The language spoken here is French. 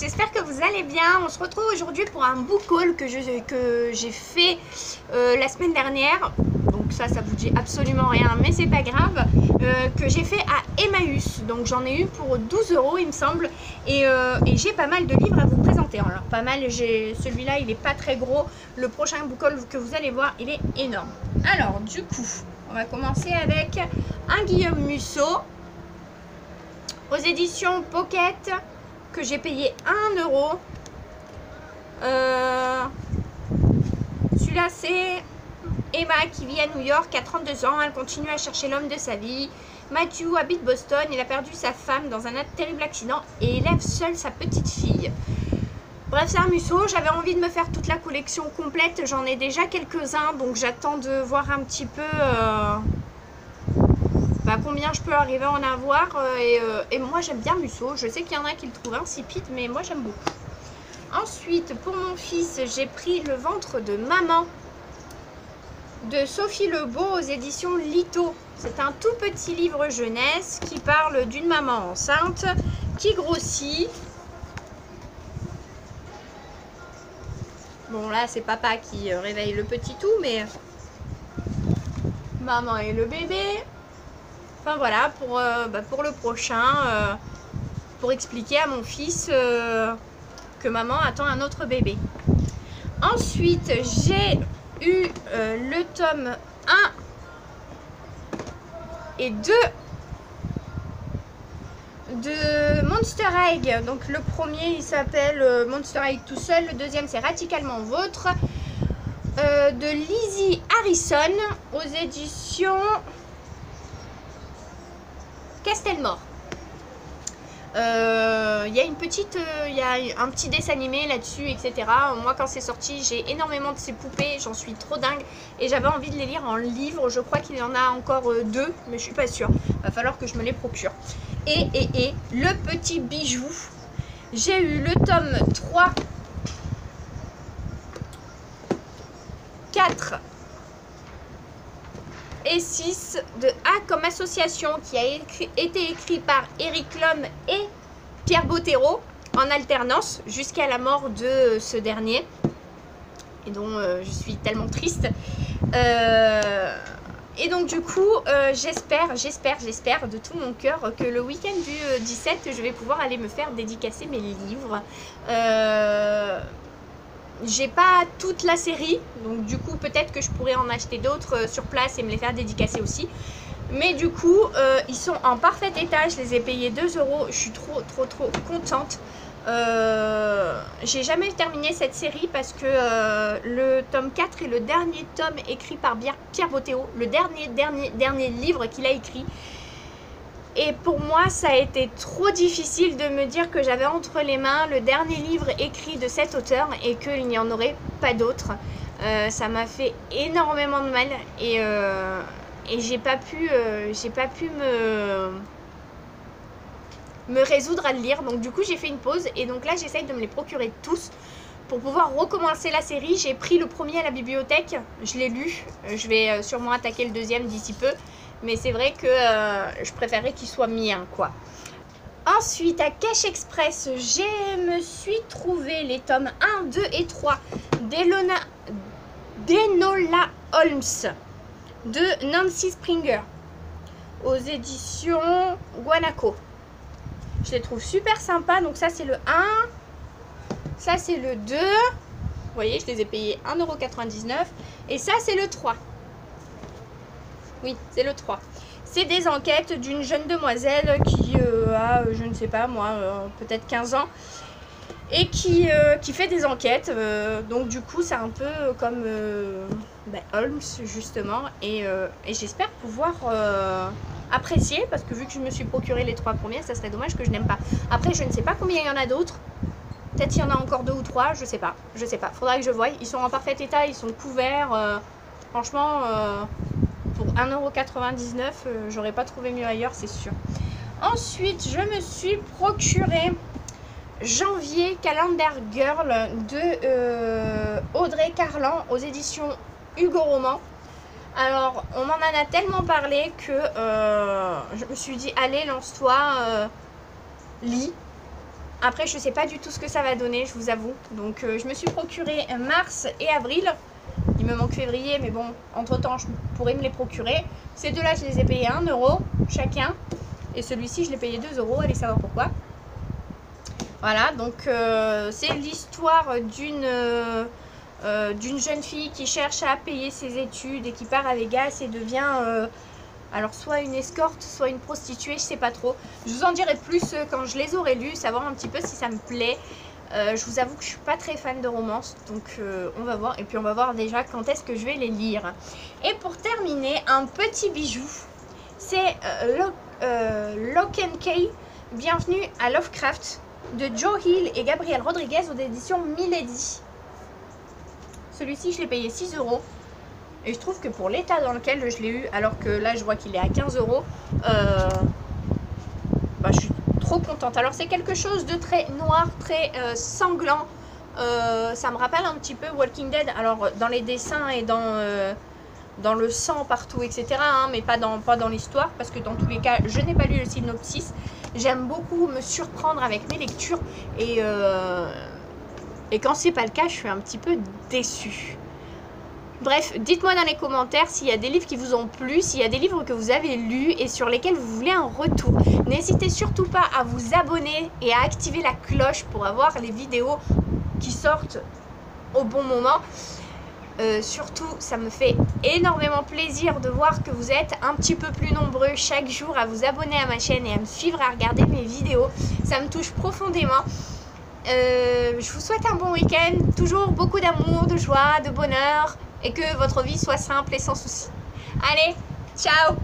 j'espère que vous allez bien. On se retrouve aujourd'hui pour un book haul que j'ai fait la semaine dernière. Donc ça vous dit absolument rien, mais c'est pas grave. Que j'ai fait à Emmaüs. Donc j'en ai eu pour 12 € il me semble. Et j'ai pas mal de livres à vous présenter. Alors pas mal, celui-là il est pas très gros. Le prochain book haul que vous allez voir, il est énorme. Alors du coup, on va commencer avec un Guillaume Musso aux éditions Pocket que j'ai payé 1 €. Celui-là c'est Emma qui vit à New York à 32 ans. Elle continue à chercher l'homme de sa vie. Matthew habite Boston. Il a perdu sa femme dans un terrible accident et élève seul sa petite fille. Bref, c'est un Musso. J'avais envie de me faire toute la collection complète. J'en ai déjà quelques-uns, donc j'attends de voir un petit peu combien je peux arriver à en avoir. Et moi, j'aime bien Musso. Je sais qu'il y en a qui le trouvent insipide, mais moi, j'aime beaucoup. Ensuite, pour mon fils, j'ai pris Le ventre de maman de Sophie Lebeau aux éditions Lito. C'est un tout petit livre jeunesse qui parle d'une maman enceinte qui grossit. Bon, là, c'est papa qui réveille le petit tout, mais maman et le bébé. Enfin, voilà, pour le prochain, pour expliquer à mon fils que maman attend un autre bébé. Ensuite, j'ai eu le tome 1 et 2 de Monster Egg. Donc le premier il s'appelle Monster Egg tout seul, le deuxième c'est Radicalement Vôtre de Lizzie Harrison aux éditions Castelmore. Il y a un petit dessin animé là-dessus, etc. Moi, quand c'est sorti, j'ai énormément de ces poupées, j'en suis trop dingue et j'avais envie de les lire en livre. Je crois qu'il y en a encore 2, mais je suis pas sûre. Va falloir que je me les procure. Et le petit bijou, j'ai eu le tome 3, 4 et 6 de A comme association qui a été écrit par Eric Lhomme et Pierre Bottero en alternance jusqu'à la mort de ce dernier et dont je suis tellement triste. Et donc du coup j'espère de tout mon cœur que le week-end du 17 je vais pouvoir aller me faire dédicacer mes livres. J'ai pas toute la série, donc du coup peut-être que je pourrais en acheter d'autres sur place et me les faire dédicacer aussi. Mais du coup ils sont en parfait état, je les ai payés 2 €, je suis trop contente. J'ai jamais terminé cette série parce que le tome 4 est le dernier tome écrit par Pierre Bottero, le dernier livre qu'il a écrit. Et pour moi, ça a été trop difficile de me dire que j'avais entre les mains le dernier livre écrit de cet auteur et qu'il n'y en aurait pas d'autre. Ça m'a fait énormément de mal et j'ai pas pu me résoudre à le lire. Donc du coup, j'ai fait une pause et donc là, j'essaye de me les procurer tous pour pouvoir recommencer la série. J'ai pris le premier à la bibliothèque, je l'ai lu. Je vais sûrement attaquer le deuxième d'ici peu. Mais c'est vrai que je préférerais qu'il soit mien, quoi. Ensuite, à Cash Express, je me suis trouvé les tomes 1, 2 et 3 d'Enola Holmes de Nancy Springer aux éditions Guanaco. Je les trouve super sympas. Donc ça, c'est le 1. Ça, c'est le 2. Vous voyez, je les ai payés 1,99 €. Et ça, c'est le 3. Oui, c'est le 3. C'est des enquêtes d'une jeune demoiselle qui a, je ne sais pas moi, peut-être 15 ans. Et qui fait des enquêtes. Donc du coup, c'est un peu comme Holmes, justement. Et j'espère pouvoir apprécier. Parce que vu que je me suis procuré les 3 premiers, ça serait dommage que je n'aime pas. Après, je ne sais pas combien il y en a d'autres. Peut-être il y en a encore 2 ou 3, je sais pas. Faudra que je voie. Ils sont en parfait état, ils sont couverts. Franchement... pour 1,99 €, j'aurais pas trouvé mieux ailleurs, c'est sûr. Ensuite, je me suis procuré Janvier Calendar Girl de Audrey Carlan aux éditions Hugo Roman. Alors, on m'en a tellement parlé que je me suis dit, allez, lance-toi, lis. Après, je sais pas du tout ce que ça va donner, je vous avoue. Donc, je me suis procuré mars et avril. Il me manque février, mais bon, entre-temps, je pourrais me les procurer. Ces deux-là, je les ai payés 1 € chacun. Et celui-ci, je l'ai payé 2 €, allez savoir pourquoi. Voilà, donc c'est l'histoire d'une jeune fille qui cherche à payer ses études et qui part à Vegas et devient... alors soit une escorte, soit une prostituée, je sais pas trop. Je vous en dirai plus quand je les aurai lus, savoir un petit peu si ça me plaît. Je vous avoue que je suis pas très fan de romance, donc on va voir. Et puis on va voir déjà quand est-ce que je vais les lire. Et pour terminer, un petit bijou, c'est Lock and Key, Bienvenue à Lovecraft, de Joe Hill et Gabriel Rodriguez aux éditions Milady. Celui-ci, je l'ai payé 6 €. Et je trouve que pour l'état dans lequel je l'ai eu, alors que là je vois qu'il est à 15 €, bah, je suis trop contente. Alors c'est quelque chose de très noir, très sanglant. Ça me rappelle un petit peu Walking Dead. Alors dans les dessins et dans le sang partout, etc. Hein, mais pas dans l'histoire, parce que dans tous les cas, je n'ai pas lu le synopsis. J'aime beaucoup me surprendre avec mes lectures. Et quand c'est pas le cas, je suis un petit peu déçue. Bref, dites-moi dans les commentaires s'il y a des livres qui vous ont plu, s'il y a des livres que vous avez lus et sur lesquels vous voulez un retour. N'hésitez surtout pas à vous abonner et à activer la cloche pour avoir les vidéos qui sortent au bon moment. Surtout, ça me fait énormément plaisir de voir que vous êtes un petit peu plus nombreux chaque jour à vous abonner à ma chaîne et à me suivre, à regarder mes vidéos. Ça me touche profondément. Je vous souhaite un bon week-end, toujours beaucoup d'amour, de joie, de bonheur et que votre vie soit simple et sans soucis. Allez, ciao!